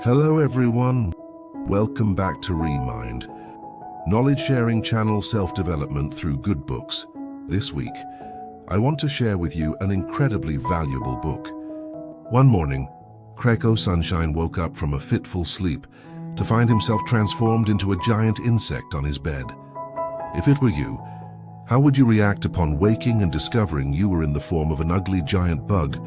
Hello everyone, welcome back to Remind, knowledge-sharing channel self-development through good books. This week, I want to share with you an incredibly valuable book. One morning, Gregor Samsa woke up from a fitful sleep to find himself transformed into a giant insect on his bed. If it were you, how would you react upon waking and discovering you were in the form of an ugly giant bug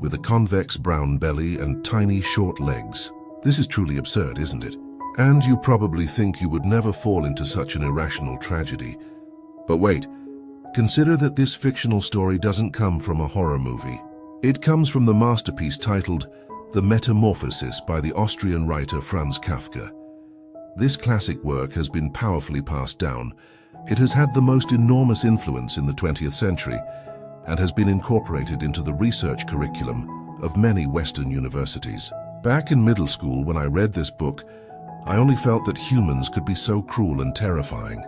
with a convex brown belly and tiny short legs? This is truly absurd, isn't it? And you probably think you would never fall into such an irrational tragedy. But wait, consider that this fictional story doesn't come from a horror movie. It comes from the masterpiece titled The Metamorphosis by the Austrian writer Franz Kafka. This classic work has been powerfully passed down. It has had the most enormous influence in the 20th century and has been incorporated into the research curriculum of many Western universities. Back in middle school, when I read this book, I only felt that humans could be so cruel and terrifying.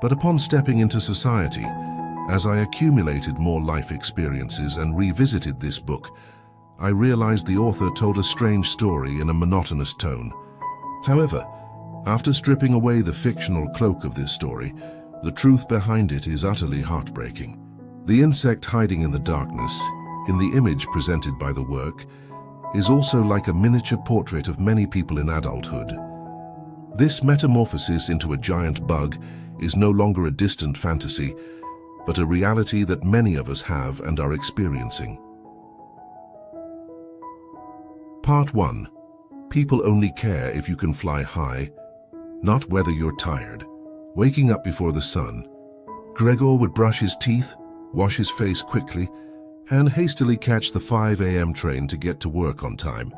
But upon stepping into society, as I accumulated more life experiences and revisited this book, I realized the author told a strange story in a monotonous tone. However, after stripping away the fictional cloak of this story, the truth behind it is utterly heartbreaking. The insect hiding in the darkness, in the image presented by the work, is also like a miniature portrait of many people in adulthood. This metamorphosis into a giant bug is no longer a distant fantasy, but a reality that many of us have and are experiencing. Part 1. People only care if you can fly high, not whether you're tired. Waking up before the sun, Gregor would brush his teeth, wash his face quickly, and hastily catch the 5 a.m. train to get to work on time.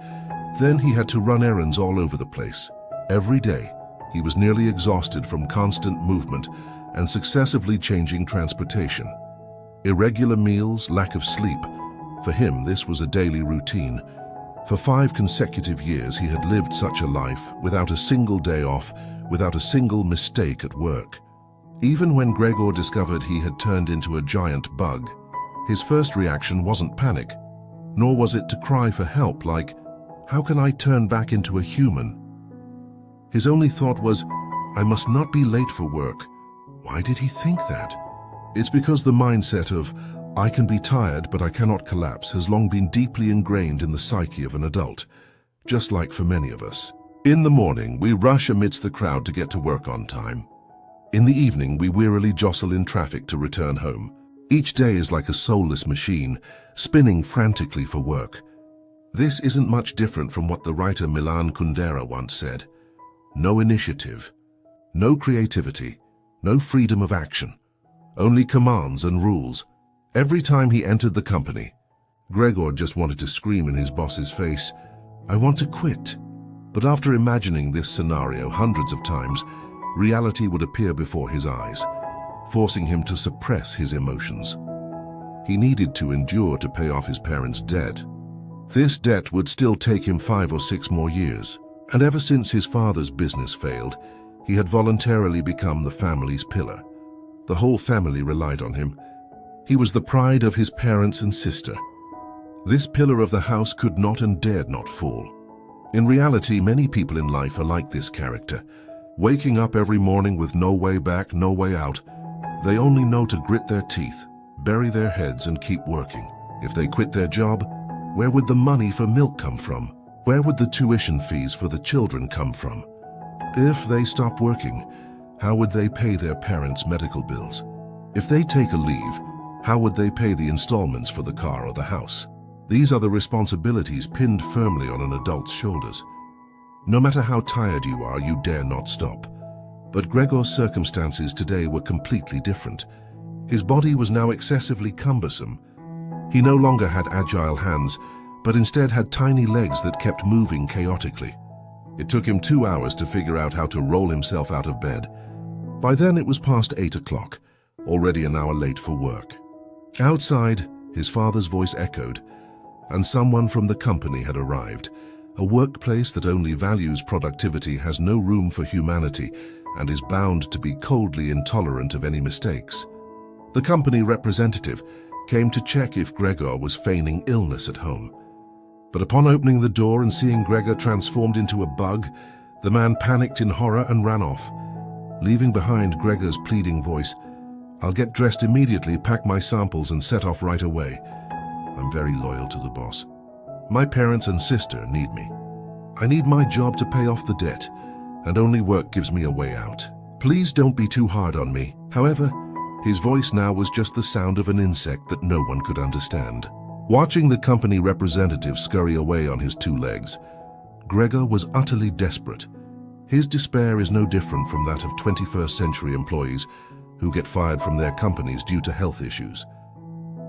Then he had to run errands all over the place. Every day, he was nearly exhausted from constant movement and successively changing transportation. Irregular meals, lack of sleep. For him, this was a daily routine. For 5 consecutive years, he had lived such a life without a single day off, without a single mistake at work. Even when Gregor discovered he had turned into a giant bug, his first reaction wasn't panic, nor was it to cry for help like, how can I turn back into a human? His only thought was, I must not be late for work. Why did he think that? It's because the mindset of, I can be tired but I cannot collapse has long been deeply ingrained in the psyche of an adult, just like for many of us. In the morning, we rush amidst the crowd to get to work on time. In the evening, we wearily jostle in traffic to return home. Each day is like a soulless machine, spinning frantically for work. This isn't much different from what the writer Milan Kundera once said. No initiative, no creativity, no freedom of action, only commands and rules. Every time he entered the company, Gregor just wanted to scream in his boss's face, I want to quit. But after imagining this scenario hundreds of times, reality would appear before his eyes, forcing him to suppress his emotions. He needed to endure to pay off his parents' debt. This debt would still take him 5 or 6 more years, and ever since his father's business failed, he had voluntarily become the family's pillar. The whole family relied on him. He was the pride of his parents and sister. This pillar of the house could not and dared not fall. In reality, many people in life are like this character, waking up every morning with no way back, no way out. They only know to grit their teeth, bury their heads, and keep working. If they quit their job, where would the money for milk come from? Where would the tuition fees for the children come from? If they stop working, how would they pay their parents' medical bills? If they take a leave, how would they pay the installments for the car or the house? These are the responsibilities pinned firmly on an adult's shoulders. No matter how tired you are, you dare not stop. But Gregor's circumstances today were completely different. His body was now excessively cumbersome. He no longer had agile hands, but instead had tiny legs that kept moving chaotically. It took him 2 hours to figure out how to roll himself out of bed. By then it was past 8 o'clock, already an hour late for work. Outside, his father's voice echoed, and someone from the company had arrived. A workplace that only values productivity has no room for humanity and is bound to be coldly intolerant of any mistakes. The company representative came to check if Gregor was feigning illness at home. But upon opening the door and seeing Gregor transformed into a bug, the man panicked in horror and ran off, leaving behind Gregor's pleading voice. "I'll get dressed immediately, pack my samples and set off right away. I'm very loyal to the boss. My parents and sister need me. I need my job to pay off the debt, and only work gives me a way out. Please don't be too hard on me." However, his voice now was just the sound of an insect that no one could understand. Watching the company representative scurry away on his two legs, Gregor was utterly desperate. His despair is no different from that of 21st century employees who get fired from their companies due to health issues.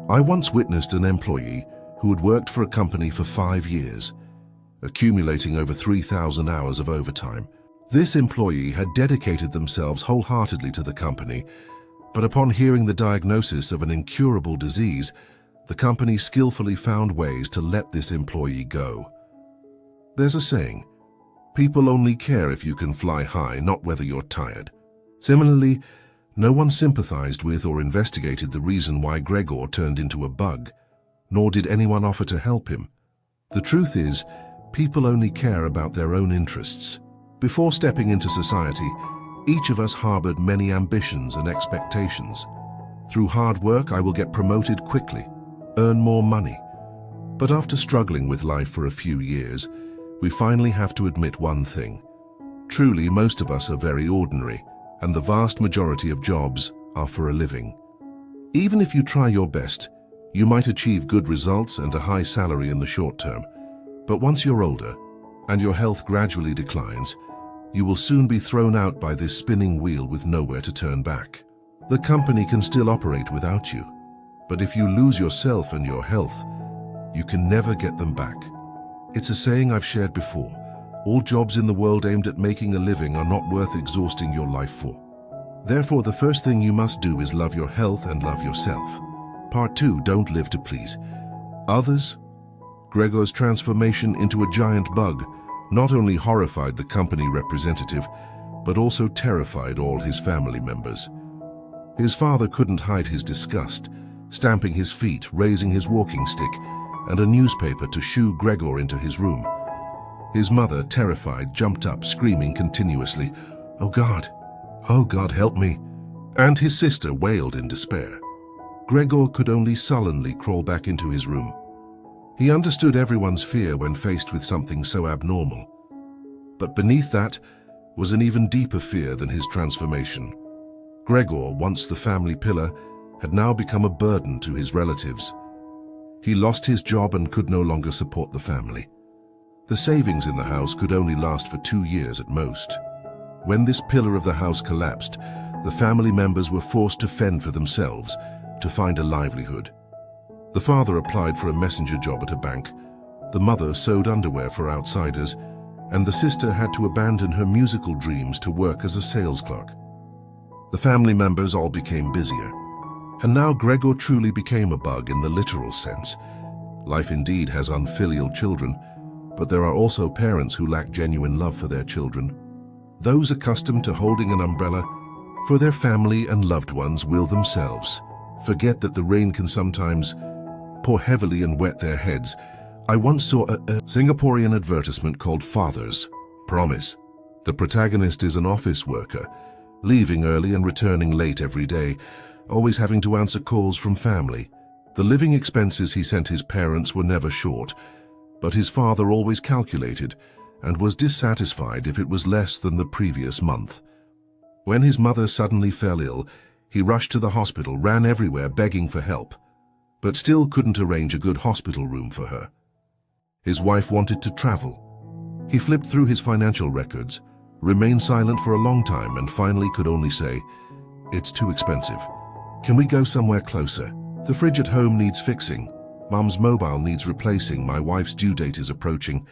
I once witnessed an employee who had worked for a company for 5 years, accumulating over 3,000 hours of overtime. This employee had dedicated themselves wholeheartedly to the company, but upon hearing the diagnosis of an incurable disease, the company skillfully found ways to let this employee go. There's a saying, people only care if you can fly high, not whether you're tired. Similarly, no one sympathized with or investigated the reason why Gregor turned into a bug, nor did anyone offer to help him. The truth is, people only care about their own interests. Before stepping into society, each of us harbored many ambitions and expectations. Through hard work, I will get promoted quickly, earn more money. But after struggling with life for a few years, we finally have to admit one thing. Truly, most of us are very ordinary, and the vast majority of jobs are for a living. Even if you try your best, you might achieve good results and a high salary in the short term. But once you're older, and your health gradually declines, you will soon be thrown out by this spinning wheel with nowhere to turn back. The company can still operate without you, but if you lose yourself and your health, you can never get them back. It's a saying I've shared before. All jobs in the world aimed at making a living are not worth exhausting your life for. Therefore, the first thing you must do is love your health and love yourself. Part 2, don't live to please others. Gregor's transformation into a giant bug not only horrified the company representative, but also terrified all his family members. His father couldn't hide his disgust, stamping his feet, raising his walking stick, and a newspaper to shoo Gregor into his room. His mother, terrified, jumped up, screaming continuously, "Oh God, help me." And his sister wailed in despair. Gregor could only sullenly crawl back into his room. He understood everyone's fear when faced with something so abnormal. But beneath that was an even deeper fear than his transformation. Gregor, once the family pillar, had now become a burden to his relatives. He lost his job and could no longer support the family. The savings in the house could only last for 2 years at most. When this pillar of the house collapsed, the family members were forced to fend for themselves, to find a livelihood. The father applied for a messenger job at a bank, the mother sewed underwear for outsiders, and the sister had to abandon her musical dreams to work as a sales clerk. The family members all became busier, and now Gregor truly became a bug in the literal sense. Life indeed has unfilial children, but there are also parents who lack genuine love for their children. Those accustomed to holding an umbrella for their family and loved ones will themselves forget that the rain can sometimes pour heavily and wet their heads. I once saw a Singaporean advertisement called Father's Promise. The protagonist is an office worker, leaving early and returning late every day, always having to answer calls from family. The living expenses he sent his parents were never short, but his father always calculated and was dissatisfied if it was less than the previous month. When his mother suddenly fell ill, he rushed to the hospital, ran everywhere begging for help, but still couldn't arrange a good hospital room for her. His wife wanted to travel. He flipped through his financial records, remained silent for a long time, and finally could only say, "It's too expensive. Can we go somewhere closer? The fridge at home needs fixing. Mum's mobile needs replacing. My wife's due date is approaching,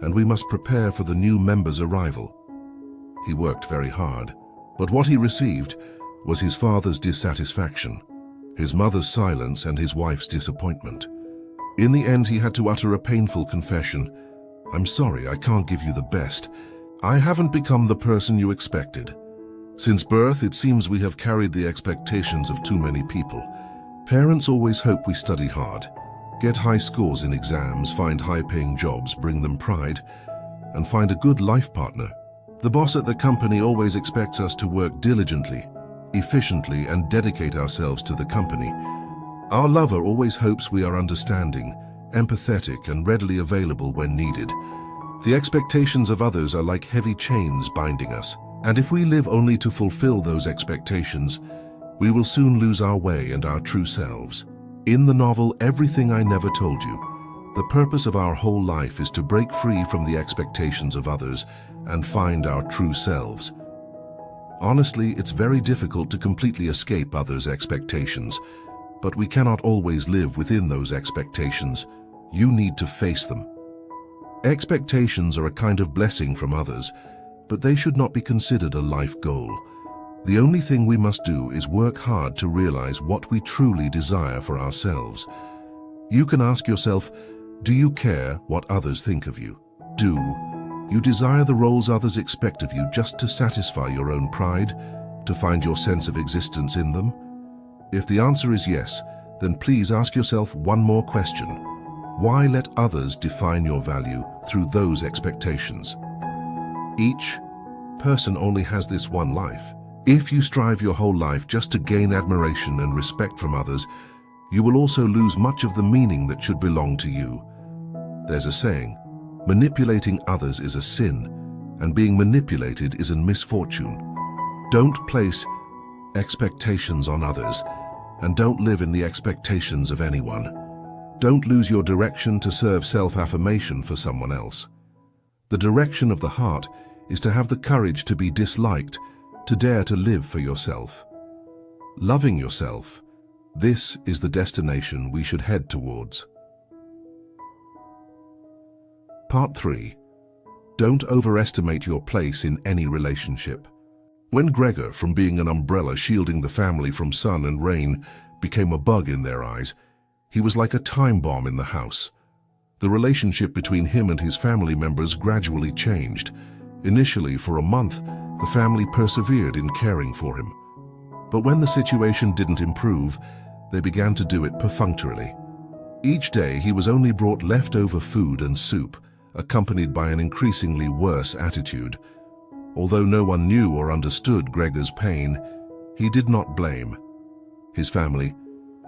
and we must prepare for the new member's arrival." He worked very hard, but what he received was his father's dissatisfaction, his mother's silence, and his wife's disappointment. In the end, he had to utter a painful confession. "I'm sorry, I can't give you the best. I haven't become the person you expected. Since birth, it seems we have carried the expectations of too many people. Parents always hope we study hard, Get high scores in exams, find high-paying jobs, bring them pride, and find a good life partner. The boss at the company always expects us to work diligently, efficiently, and dedicate ourselves to the company. Our lover always hopes we are understanding, empathetic, and readily available when needed. The expectations of others are like heavy chains binding us, and if we live only to fulfill those expectations, we will soon lose our way and our true selves. In the novel Everything I Never Told You, the purpose of our whole life is to break free from the expectations of others and find our true selves. Honestly, it's very difficult to completely escape others' expectations, but we cannot always live within those expectations. You need to face them. Expectations are a kind of blessing from others, but they should not be considered a life goal. The only thing we must do is work hard to realize what we truly desire for ourselves. You can ask yourself, do you care what others think of you? Do you desire the roles others expect of you just to satisfy your own pride, to find your sense of existence in them? If the answer is yes, then please ask yourself one more question. Why let others define your value through those expectations? Each person only has this one life. If you strive your whole life just to gain admiration and respect from others, you will also lose much of the meaning that should belong to you. There's a saying, manipulating others is a sin, and being manipulated is a misfortune. Don't place expectations on others, and don't live in the expectations of anyone. Don't lose your direction to serve self-affirmation for someone else. The direction of the heart is to have the courage to be disliked, to dare to live for yourself. Loving yourself, this is the destination we should head towards. Part 3. Don't overestimate your place in any relationship. When Gregor, from being an umbrella shielding the family from sun and rain, became a bug in their eyes, he was like a time bomb in the house. The relationship between him and his family members gradually changed. Initially, for a month, the family persevered in caring for him. But when the situation didn't improve, they began to do it perfunctorily. Each day he was only brought leftover food and soup, accompanied by an increasingly worse attitude. Although no one knew or understood Gregor's pain, he did not blame his family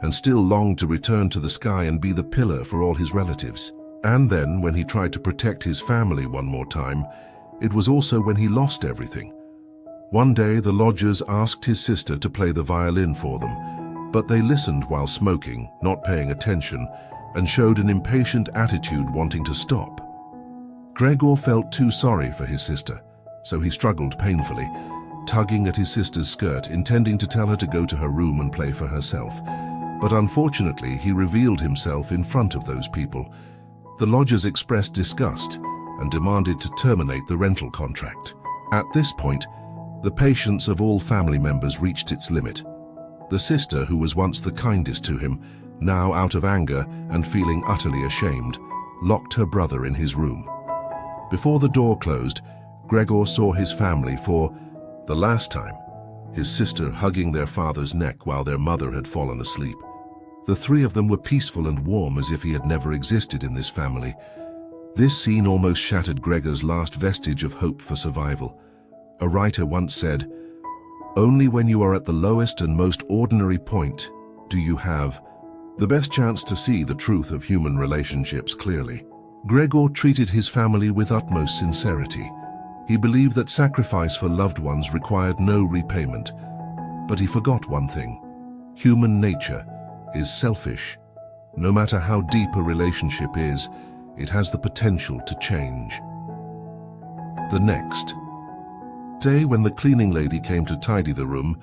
and still longed to return to the sky and be the pillar for all his relatives. And then, when he tried to protect his family one more time, it was also when he lost everything. One day the lodgers asked his sister to play the violin for them, but they listened while smoking, not paying attention, and showed an impatient attitude wanting to stop. Gregor felt too sorry for his sister, so he struggled painfully, tugging at his sister's skirt, intending to tell her to go to her room and play for herself. But unfortunately, he revealed himself in front of those people. The lodgers expressed disgust and demanded to terminate the rental contract. At this point, the patience of all family members reached its limit. The sister, who was once the kindest to him, now out of anger and feeling utterly ashamed, locked her brother in his room. Before the door closed, Gregor saw his family for the last time, his sister hugging their father's neck while their mother had fallen asleep. The three of them were peaceful and warm, as if he had never existed in this family. This scene almost shattered Gregor's last vestige of hope for survival. A writer once said, "Only when you are at the lowest and most ordinary point do you have the best chance to see the truth of human relationships clearly." Gregor treated his family with utmost sincerity. He believed that sacrifice for loved ones required no repayment. But he forgot one thing. Human nature is selfish. No matter how deep a relationship is, it has the potential to change. The next day, when the cleaning lady came to tidy the room,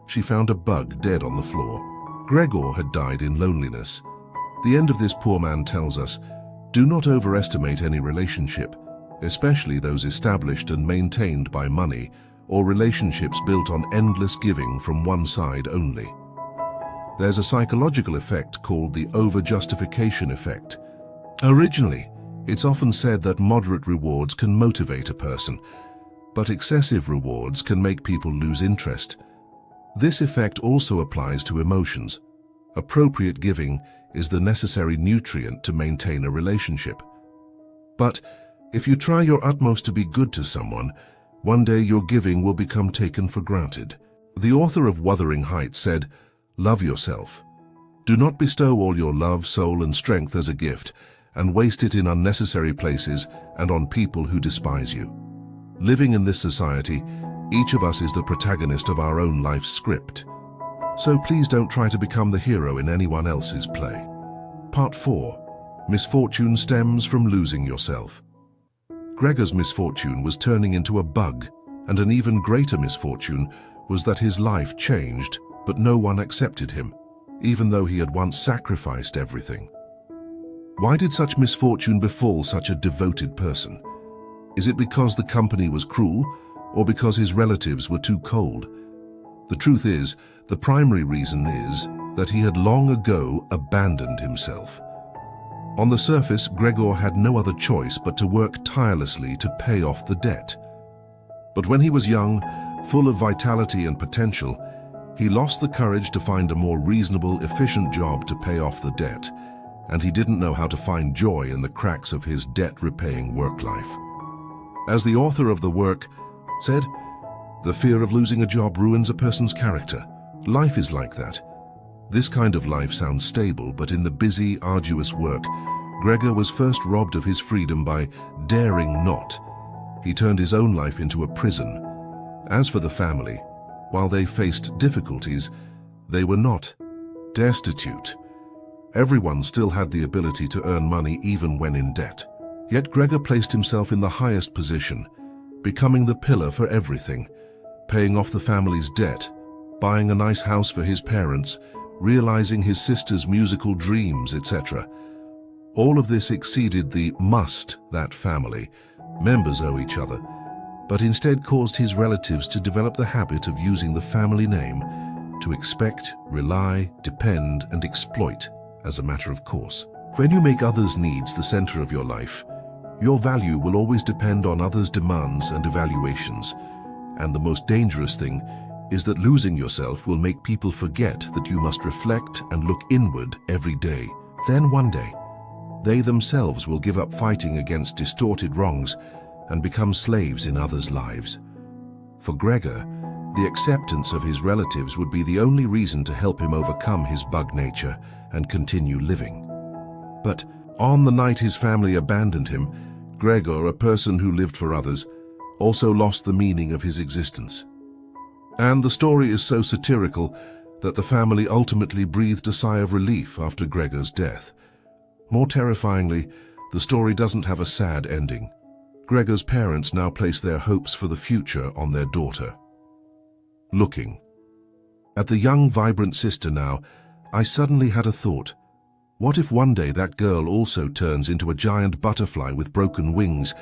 she found a bug dead on the floor. Gregor had died in loneliness. The end of this poor man tells us, do not overestimate any relationship, especially those established and maintained by money, or relationships built on endless giving from one side only. There's a psychological effect called the over-justification effect. Originally, it's often said that moderate rewards can motivate a person, but excessive rewards can make people lose interest. This effect also applies to emotions. Appropriate giving is the necessary nutrient to maintain a relationship. But if you try your utmost to be good to someone, one day your giving will become taken for granted. The author of Wuthering Heights said, "Love yourself. Do not bestow all your love, soul, and strength as a gift, and waste it in unnecessary places and on people who despise you." Living in this society, each of us is the protagonist of our own life's script. So please don't try to become the hero in anyone else's play. Part 4. Misfortune stems from losing yourself. Gregor's misfortune was turning into a bug, and an even greater misfortune was that his life changed, but no one accepted him, even though he had once sacrificed everything. Why did such misfortune befall such a devoted person? Is it because the company was cruel, or because his relatives were too cold? The truth is, the primary reason is that he had long ago abandoned himself. On the surface, Gregor had no other choice but to work tirelessly to pay off the debt. But when he was young, full of vitality and potential, he lost the courage to find a more reasonable, efficient job to pay off the debt, and he didn't know how to find joy in the cracks of his debt-repaying work life. As the author of the work said, "The fear of losing a job ruins a person's character. Life is like that." This kind of life sounds stable, but in the busy, arduous work, Gregor was first robbed of his freedom by daring not. He turned his own life into a prison. As for the family, while they faced difficulties, they were not destitute. Everyone still had the ability to earn money even when in debt. Yet Gregor placed himself in the highest position, becoming the pillar for everything, paying off the family's debt, buying a nice house for his parents, realizing his sister's musical dreams, etc. All of this exceeded the must that family members owe each other, but instead caused his relatives to develop the habit of using the family name to expect, rely, depend, and exploit as a matter of course. When you make others' needs the center of your life, your value will always depend on others' demands and evaluations, and the most dangerous thing is that losing yourself will make people forget that you must reflect and look inward every day. Then one day, they themselves will give up fighting against distorted wrongs and become slaves in others' lives. For Gregor, the acceptance of his relatives would be the only reason to help him overcome his bug nature and continue living. But on the night his family abandoned him, Gregor, a person who lived for others, also lost the meaning of his existence. And the story is so satirical that the family ultimately breathed a sigh of relief after Gregor's death. More terrifyingly, the story doesn't have a sad ending. Gregor's parents now place their hopes for the future on their daughter. Looking at the young, vibrant sister now, I suddenly had a thought. What if one day that girl also turns into a giant butterfly with broken wings?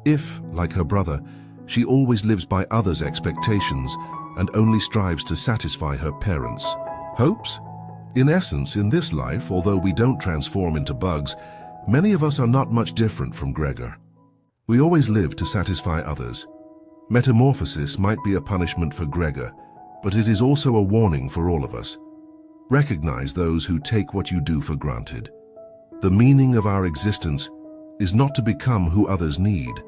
If, like her brother, she always lives by others' expectations and only strives to satisfy her parents' hopes? In essence, in this life, although we don't transform into bugs, many of us are not much different from Gregor. We always live to satisfy others. Metamorphosis might be a punishment for Gregor, but it is also a warning for all of us. Recognize those who take what you do for granted. The meaning of our existence is not to become who others need.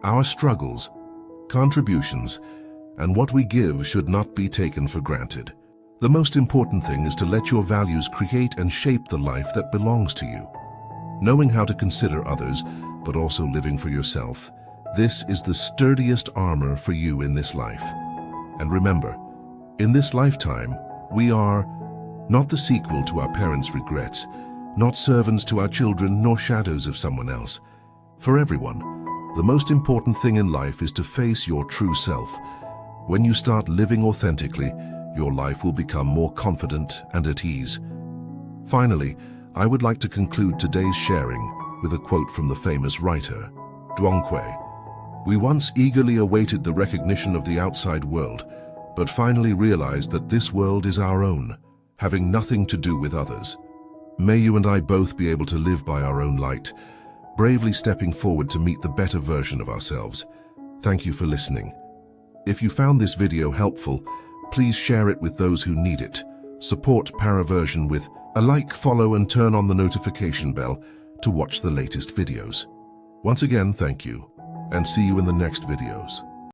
Our struggles, contributions, and what we give should not be taken for granted. The most important thing is to let your values create and shape the life that belongs to you. Knowing how to consider others, but also living for yourself, this is the sturdiest armor for you in this life. And remember, in this lifetime, we are not the sequel to our parents' regrets, not servants to our children, nor shadows of someone else. For everyone, the most important thing in life is to face your true self. When you start living authentically, your life will become more confident and at ease. Finally, I would like to conclude today's sharing with a quote from the famous writer, Duongque. "We once eagerly awaited the recognition of the outside world, but finally realized that this world is our own, having nothing to do with others." May you and I both be able to live by our own light, bravely stepping forward to meet the better version of ourselves. Thank you for listening. If you found this video helpful, please share it with those who need it. Support Paraversion with a like, follow, and turn on the notification bell to watch the latest videos. Once again, thank you, and see you in the next videos.